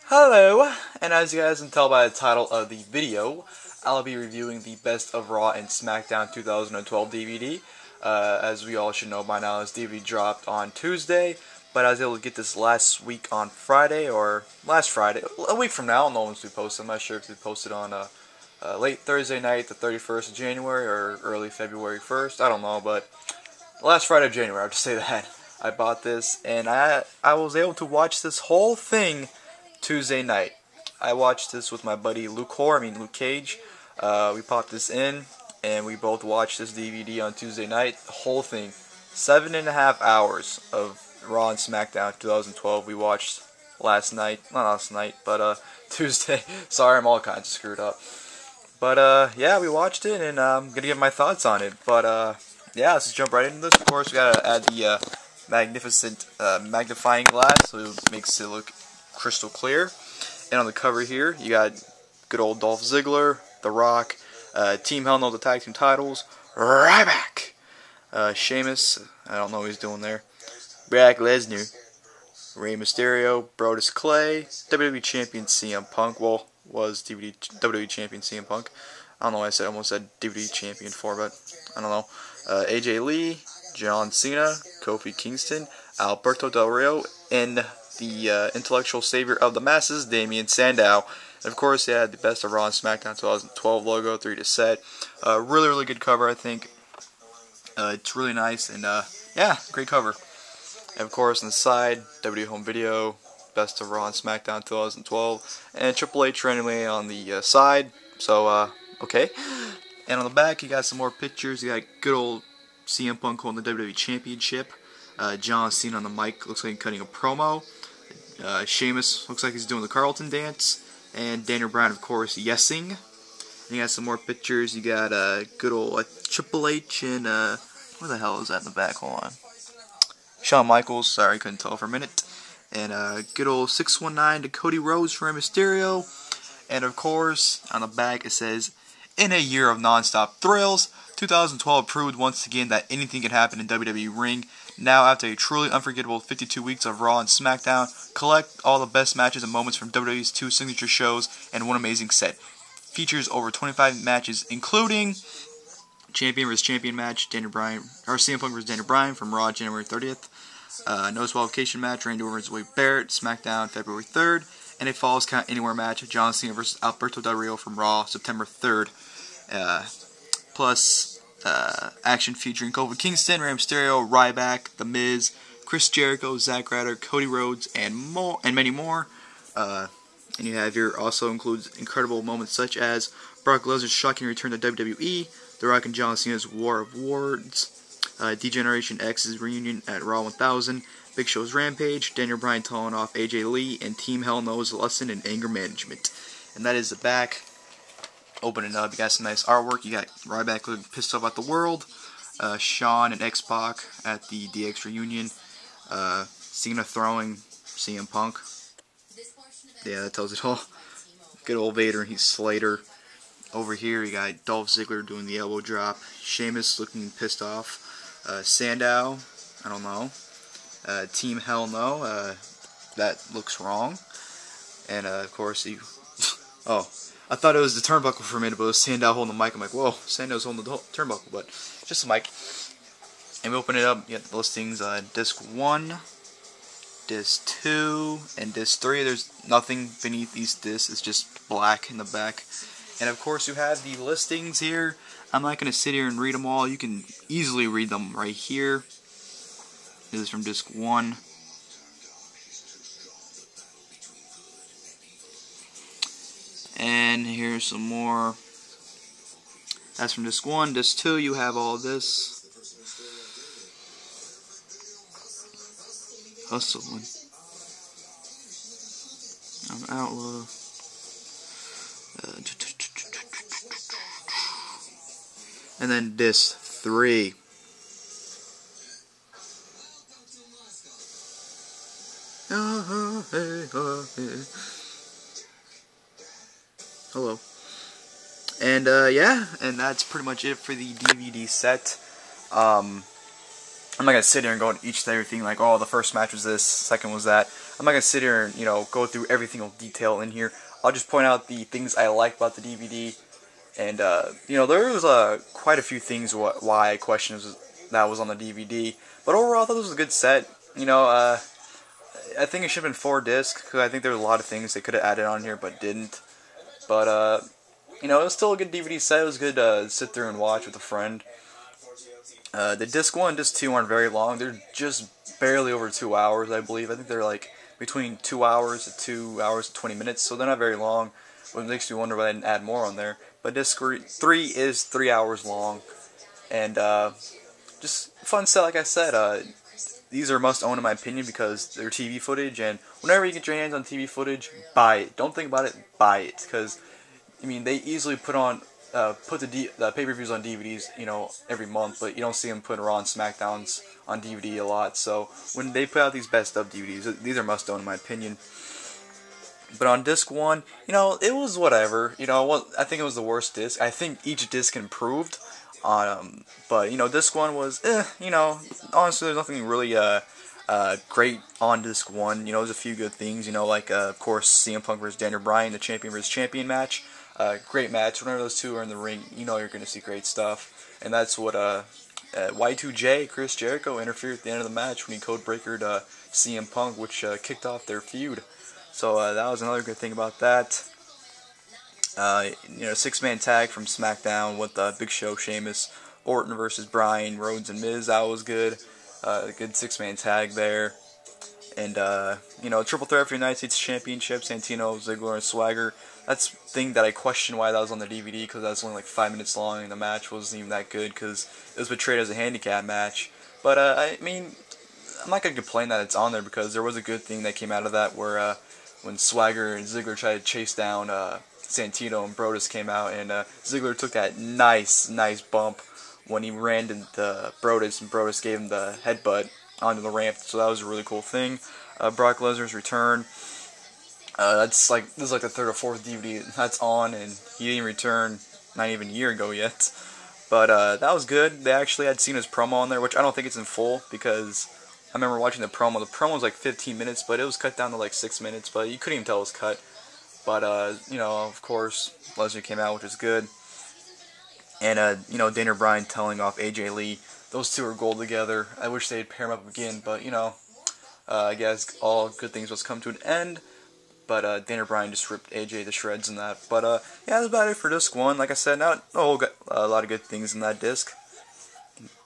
Hello, and as you guys can tell by the title of the video, I'll be reviewing the Best of Raw and SmackDown 2012 DVD. As we all should know by now, this DVD dropped on Tuesday, but I was able to get this last week on Friday, or last Friday, a week from now. No one's to be posted. I'm not sure if it posted on late Thursday night, the 31st of January, or early February 1st. I don't know, but last Friday of January, I'll just say that. I bought this, and I was able to watch this whole thing Tuesday night. I watched this with my buddy Luke Cage. We popped this in, and we both watched this DVD on Tuesday night. The whole thing, 7.5 hours of Raw and SmackDown 2012. We watched last night, not last night, but Tuesday. Sorry, I'm all kinds of screwed up. But yeah, we watched it, and I'm gonna give my thoughts on it. But yeah, let's just jump right into this. Of course, we gotta add the magnificent magnifying glass, so it makes it look crystal clear. And on the cover here, you got good old Dolph Ziggler, The Rock, Team Hell No, the tag team titles, Ryback, Sheamus, I don't know what he's doing there, Brock Lesnar, Rey Mysterio, Brodus Clay, WWE Champion CM Punk, well, was WWE Champion CM Punk. I don't know why I almost said DVD Champion for, but I don't know. AJ Lee, John Cena, Kofi Kingston, Alberto Del Rio, and the intellectual savior of the masses, Damien Sandow. And of course, they had the Best of Raw and SmackDown 2012 logo, 3 to set. Really good cover, I think. It's really nice, and yeah, great cover. And of course, on the side, WWE Home Video, Best of Raw and SmackDown 2012, and Triple H randomly on the side. So, okay. And on the back, you got some more pictures. You got good old CM Punk holding the WWE Championship. John Cena on the mic, looks like he's cutting a promo. Sheamus looks like he's doing the Carlton dance. And Daniel Bryan, of course, yesing. And you got some more pictures. You got good old Triple H and, where the hell is that in the back? Hold on. Shawn Michaels, sorry, couldn't tell for a minute. And good old 619 to Cody Rhodes for Rey Mysterio. And of course, on the back it says, in a year of non-stop thrills, 2012 proved once again that anything can happen in WWE ring. Now, after a truly unforgettable 52 weeks of Raw and SmackDown, collect all the best matches and moments from WWE's 2 signature shows and one amazing set. Features over 25 matches, including Champion vs. Champion match, CM Punk vs. Daniel Bryan from Raw January 30th, no disqualification match, Randy Orton vs. Wade Barrett, SmackDown February 3rd, and a Falls Count Anywhere match, John Cena vs. Alberto Del Rio from Raw September 3rd. Plus action featuring Kofi Kingston, Rey Mysterio, Ryback, The Miz, Chris Jericho, Zack Ryder, Cody Rhodes, and many more. And you have here also includes incredible moments such as Brock Lesnar's shocking return to WWE, The Rock and John Cena's War of Words, D-Generation X's reunion at Raw 1000, Big Show's Rampage, Daniel Bryan telling off AJ Lee, and Team Hell No's lesson in anger management. And that is the back. Open it up, you got some nice artwork. You got Ryback looking pissed off at the world, Shawn and X-Pac at the DX reunion, Cena throwing CM Punk. Yeah, that tells it all. Good old Vader and he's Slater. Over here you got Dolph Ziggler doing the elbow drop, Sheamus looking pissed off, Sandow, I don't know, Team Hell No, that looks wrong, and of course you, oh, I thought it was the turnbuckle for a minute, but it was Sandow holding the mic. I'm like, whoa, Sandow's holding the turnbuckle, but just the mic. And we open it up, you get the listings, disc 1, disc 2, and disc 3. There's nothing beneath these discs, it's just black in the back. And of course you have the listings here. I'm not going to sit here and read them all. You can easily read them right here. This is from disc 1. And here's some more. That's from disc 1. Disc 2, you have all this. Hustling. I'm outlaw. And then disc 3. Hello. And yeah, and that's pretty much it for the DVD set. I'm not gonna sit here and go into each and everything like, oh, the first match was this, second was that. I'm not gonna sit here and go through every single detail in here. I'll just point out the things I like about the DVD, and there was quite a few things why I questioned that was on the DVD. But overall, I thought this was a good set. I think it should have been 4 discs because I think there were a lot of things they could have added on here but didn't. But it was still a good DVD set. It was good to sit through and watch with a friend. The disc 1 and disc 2 aren't very long. They're just barely over 2 hours, I believe. I think they're like between 2 hours to 2 hours and 20 minutes, so they're not very long. What makes me wonder why I didn't add more on there. But disc 3 is 3 hours long, and just fun set, like I said. These are must-own in my opinion because they're TV footage, and whenever you get your hands on TV footage, buy it. Don't think about it, buy it, because they easily put the pay-per-views on DVDs, every month, but you don't see them putting Raw and SmackDowns on DVD a lot. So when they put out these best-of DVDs, these are must-own in my opinion. But on disc 1, it was whatever. I think it was the worst disc. I think each disc improved. But disc 1 was, honestly, there's nothing really great on disc 1. There's a few good things. Like of course CM Punk versus Daniel Bryan, the champion versus champion match. Great match. Whenever those two are in the ring, you're going to see great stuff. And that's what Y2J, Chris Jericho, interfered at the end of the match when he code-breakered CM Punk, which kicked off their feud. So that was another good thing about that. 6-man tag from SmackDown with Big Show, Sheamus, Orton versus Bryan, Rhodes, and Miz. That was good. Good 6-man tag there. And, triple threat for the United States Championship, Santino, Ziggler, and Swagger. That's the thing that I question why that was on the DVD, because that was only like 5 minutes long, and the match wasn't even that good, because it was portrayed as a handicap match. But, I'm not going to complain that it's on there, because there was a good thing that came out of that, where, when Swagger and Ziggler tried to chase down, Santino, and Brodus came out, and Ziggler took that nice bump when he ran into Brodus, and Brodus gave him the headbutt onto the ramp, so that was a really cool thing. Brock Lesnar's return. This is like the 3rd or 4th DVD that's on, and he didn't return not even a year ago yet. But that was good. They actually had Cena's promo on there, which I don't think it's in full, because I remember watching the promo. The promo was like 15 minutes, but it was cut down to like 6 minutes, but you couldn't even tell it was cut. But, of course, Lesnar came out, which is good. And, Daniel Bryan telling off AJ Lee. Those two are gold together. I wish they'd pair them up again, but, I guess all good things must come to an end. But, Daniel Bryan just ripped AJ to shreds in that. But, yeah, that's about it for disc 1. Like I said, not a lot of good things in that disc.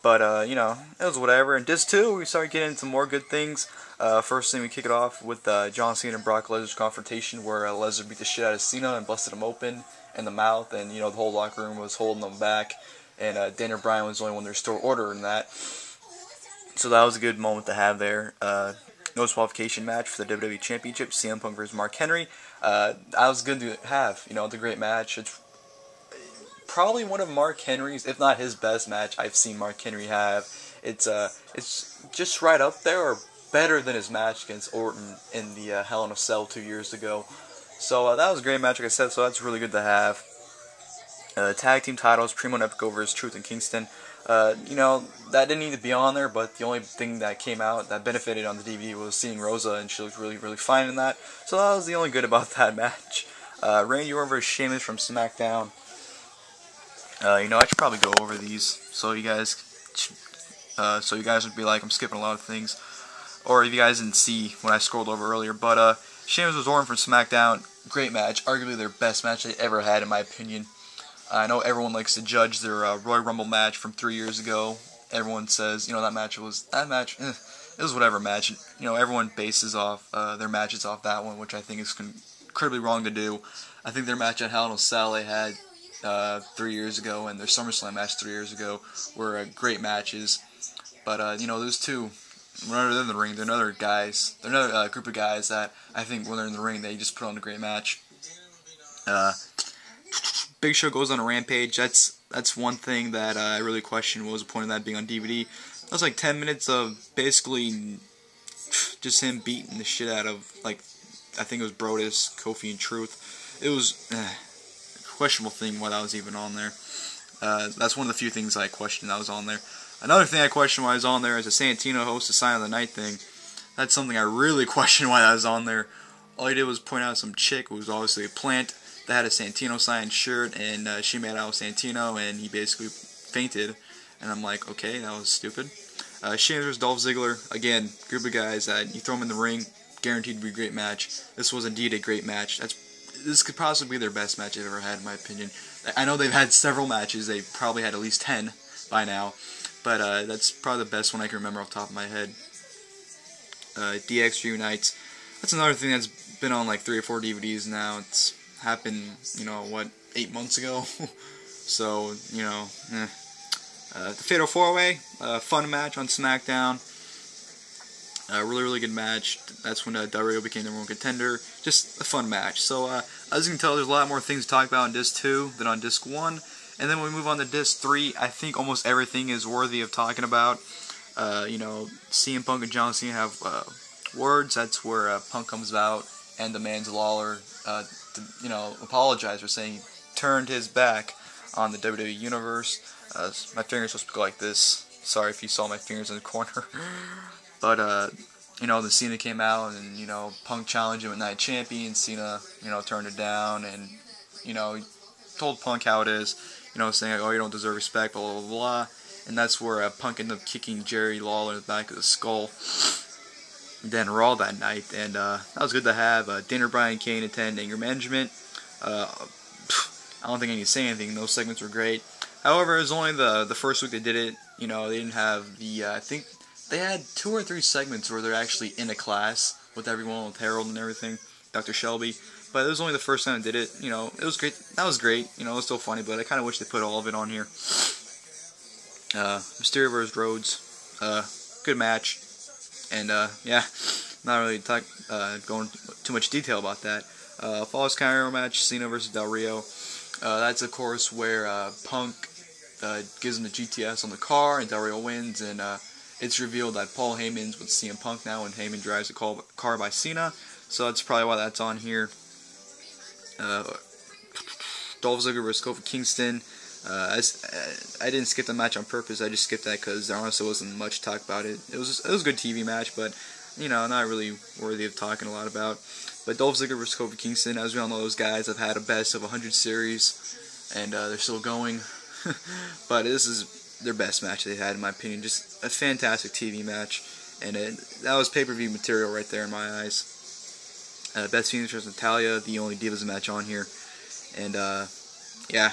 But, it was whatever. In disc 2, we started getting into more good things. First thing, we kick it off with John Cena and Brock Lesnar's confrontation, where Lesnar beat the shit out of Cena and busted him open in the mouth, and the whole locker room was holding them back, and Daniel Bryan was the only one to restore order in that. So that was a good moment to have there. No disqualification match for the WWE Championship, CM Punk versus Mark Henry. That was good to have. It's a great match. It's probably one of Mark Henry's, if not his best match I've seen Mark Henry have. It's just right up there, or better than his match against Orton in the Hell in a Cell 2 years ago. So that was a great match, like I said, so that's really good to have. Tag team titles, Primo and Epico versus Truth and Kingston. That didn't need to be on there, but the only thing that came out that benefited on the DVD was seeing Rosa, and she looked really, really fine in that. So that was the only good about that match. Randy Orton versus Sheamus from SmackDown. I should probably go over these so you guys would be like, I'm skipping a lot of things. Or if you guys didn't see when I scrolled over earlier. But Sheamus versus Orton from SmackDown. Great match. Arguably their best match they ever had, in my opinion. I know everyone likes to judge their Royal Rumble match from 3 years ago. Everyone says, it was whatever match. Everyone bases off their matches off that one, which I think is incredibly wrong to do. I think their match at Hell in a Cell they had 3 years ago, and their SummerSlam match 3 years ago were great matches. But, those two, whenever they're in the ring, they're another group of guys that I think when they're in the ring, they just put on a great match. Big Show goes on a rampage. That's one thing that I really question. What was the point of that being on DVD? That was like 10 minutes of basically just him beating the shit out of, I think it was Brodus, Kofi, and Truth. It was a questionable thing why that was even on there. That's one of the few things I questioned that was on there. Another thing I question why it's on there is the Santino host the Sign of the Night thing. That's something I really question why that was on there. All he did was point out some chick who was obviously a plant that had a Santino signed shirt, and she made out with Santino, and he basically fainted. And I'm like, okay, that was stupid. Sheamus vs. Dolph Ziggler, again, group of guys that you throw them in the ring, guaranteed to be a great match. This was indeed a great match. This could possibly be their best match they've ever had, in my opinion. I know they've had several matches. They probably had at least 10 by now, but that's probably the best one I can remember off the top of my head. DX Reunites. That's another thing that's been on like 3 or 4 DVDs now. It's happened, 8 months ago. So, the Fatal 4-Way, fun match on SmackDown. Really, really good match. That's when Del Rio became the number 1 contender. Just a fun match. So, as you can tell, there's a lot more things to talk about on Disc 2 than on Disc 1. And then when we move on to Disc 3, I think almost everything is worthy of talking about. CM Punk and John Cena have words. That's where Punk comes out and demands Lawler to, apologize for saying he turned his back on the WWE Universe. My fingers supposed to go like this. Sorry if you saw my fingers in the corner. But, the Cena came out and, Punk challenged him at Night Champion. Cena, turned it down and, he told Punk how it is, saying, like, oh, you don't deserve respect, blah, blah, blah. And that's where Punk ended up kicking Jerry Lawler in the back of the skull. And then Raw that night. And that was good to have. Dana Bryan Kane attend anger management. I don't think I need to say anything. Those segments were great. However, it was only the first week they did it. They didn't have the, I think they had 2 or 3 segments where they're actually in a class with everyone, with Harold and everything, Dr. Shelby. But it was only the first time they did it. It was great. That was great. It was still funny, but I kind of wish they put all of it on here. Mysterio vs. Rhodes, good match. And, yeah, not really going too much detail about that. Falls Count Angle match, Cena vs. Del Rio. That's, of course, where Punk gives him the GTS on the car, and Del Rio wins, and it's revealed that Paul Heyman's with CM Punk now, and Heyman drives the car by Cena, so that's probably why that's on here. Dolph Ziggler vs. Kofi Kingston. I didn't skip the match on purpose. I just skipped that because there honestly wasn't much to talk about it. It was a good TV match, but not really worthy of talking a lot about. But Dolph Ziggler vs. Kofi Kingston, as we all know, those guys have had a best of 100 series, and they're still going. But this is their best match they've had, in my opinion. Just a fantastic TV match, and that was pay-per-view material right there in my eyes. Beth Phoenix vs. Natalya, the only Divas match on here, and yeah.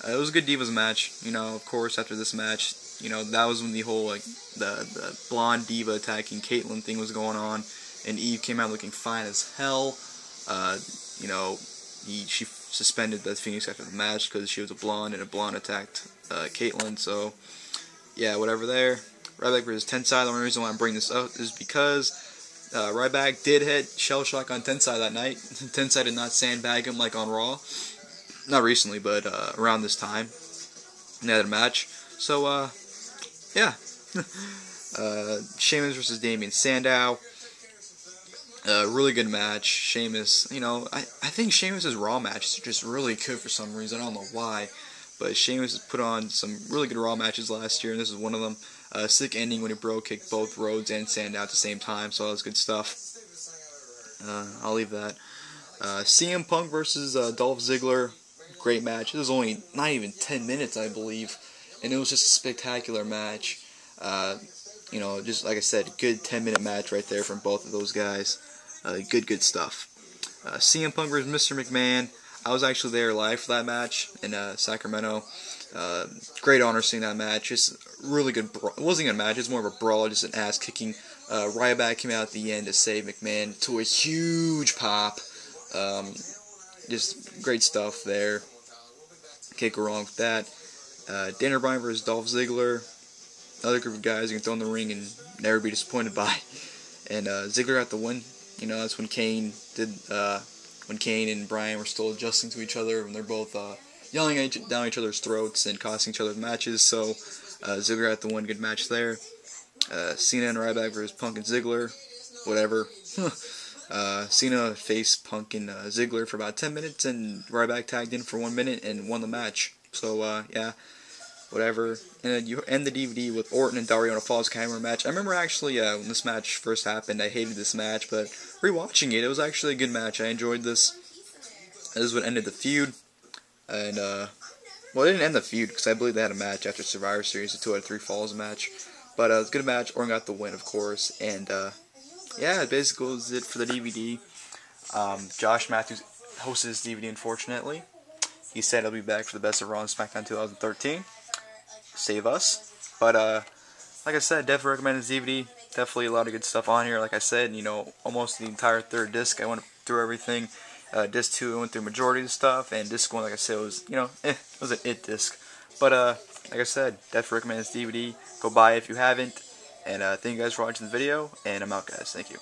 It was a good Divas match. Of course, after this match, that was when the whole the blonde diva attacking Caitlyn thing was going on, and Eve came out looking fine as hell. She suspended Beth Phoenix after the match because she was a blonde, and a blonde attacked Caitlyn. So yeah, whatever there. Ryback versus Tensai. The only reason why I'm bringing this up is because Ryback did hit Shell Shock on Tensai that night. Tensai did not sandbag him like on Raw. Not recently, but around this time. They had a match. So, yeah. Sheamus versus Damien Sandow. Really good match. Sheamus, I think Sheamus' Raw match is just really good for some reason. I don't know why. But Sheamus has put on some really good Raw matches last year, and this is one of them. Sick ending when he bro kicked both Rhodes and Sandow at the same time, so that was good stuff. I'll leave that. CM Punk versus Dolph Ziggler. Great match. It was only not even 10 minutes, I believe, and it was just a spectacular match. Just like I said, good 10-minute match right there from both of those guys. Good stuff. CM Punk versus Mr. McMahon. I was actually there live for that match in Sacramento. Great honor seeing that match. Just really good. It wasn't a match. It was more of a brawl, just an ass kicking. Ryback came out at the end to save McMahon to a huge pop. Just great stuff there. Can't go wrong with that. Daniel Bryan versus Dolph Ziggler. Another group of guys you can throw in the ring and never be disappointed by. And Ziggler got the win. That's when Kane and Bryan were still adjusting to each other, and they're both yelling down each other's throats and costing each other matches. So Ziggler got the win. Good match there. Cena and Ryback versus Punk and Ziggler. Whatever. Cena faced Punk and Ziggler for about 10 minutes, and Ryback tagged in for 1 minute and won the match. So, yeah. whatever. And then you end the DVD with Orton and Dario in a Falls Camera match. I remember actually when this match first happened, I hated this match, but rewatching it, it was actually a good match. I enjoyed this. This is what ended the feud. And, well, it didn't end the feud, because I believe they had a match after Survivor Series, a 2 out of 3 Falls match. But it was a good match. Orton got the win, of course. And, yeah, it basically was it for the DVD. Josh Matthews hosted this DVD, unfortunately. He said he'll be back for the Best of Raw and SmackDown 2013. Save us. But, like I said, definitely recommend this DVD. Definitely a lot of good stuff on here. Like I said, you know, almost the entire third disc. I went through everything. Disc 2, I went through majority of the stuff. And disc 1, like I said, was, you know, it was an it disc. But, like I said, definitely recommend this DVD. Go buy it if you haven't. And thank you guys for watching the video. And I'm out, guys. Thank you.